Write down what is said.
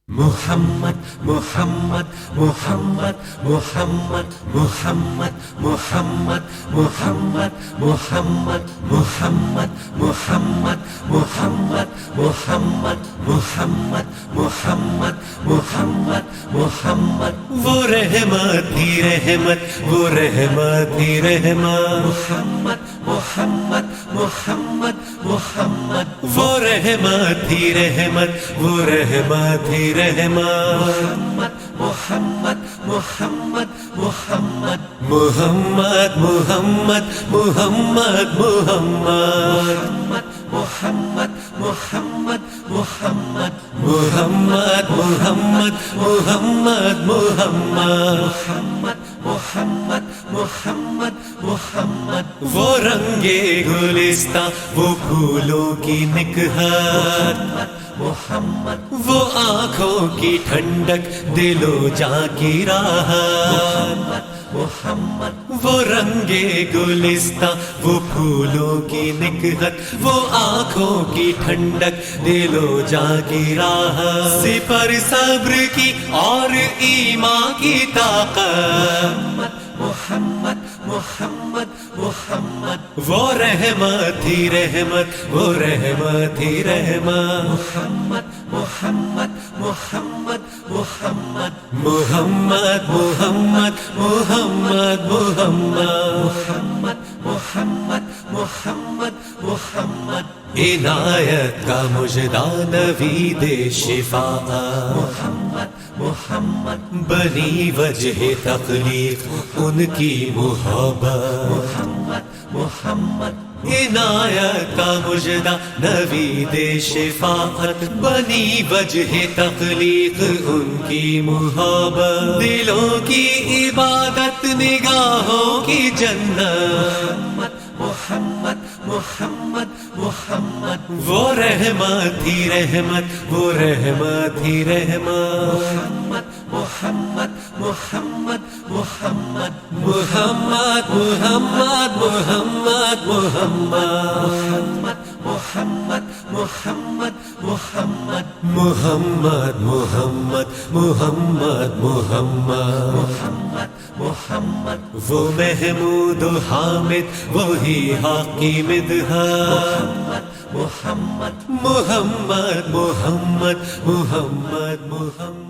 محمد محمد محمد محمد محمد محمد محمد محمد محمد محمد محمد محمد محمد محمد محمد محمد وہ رحمت ہی رحمت وہ رحمت ہی رحمت محمد محمد محمد محمد وہ رحمت ہی رحمت وہ رحمت ہی رحمت محمد محمد محمد محمد محمد محمد محمد محمد محمد محمد محمد محمد محمد محمد محمد محمد محمد وہ رنگے گلستہ وہ پھولوں کی نکہت محمد وہ آنکھوں کی ٹھنڈک دل و جاں کی راحت محمد وہ رنگے گلستہ وہ پھولوں کی نکہت وہ آنکھوں کی ٹھنڈک دل و جاں کی راحت سپر صبر کی اور ایمان کی طاقت محمد محمد محمد وہ رحمت ہی رحمت وہ رحمت ہی رحمت محمد محمد محمد محمد محمد محمد محمد محمد محمد محمد محمد عنایت کا مژدہ نوید شفاعت محمد محمد بنی وجہ تخلیق ان کی محبت محمد محمد عنایت کا مژدہ نوید شفاعت بنی وجہ تخلیق ان کی محبت دلوں کی عبادت نگاہوں کی جنت محمد محمد محمد وہ رحمت ہی رحمت وہ رحمت ہی رحمت محمد محمد محمد محمد محمد محمد محمد محمد محمد محمد محمد محمد محمد محمد محمد وہ محمود و حامد وہی حاکم مدحت محمد محمد محمد محمد محمد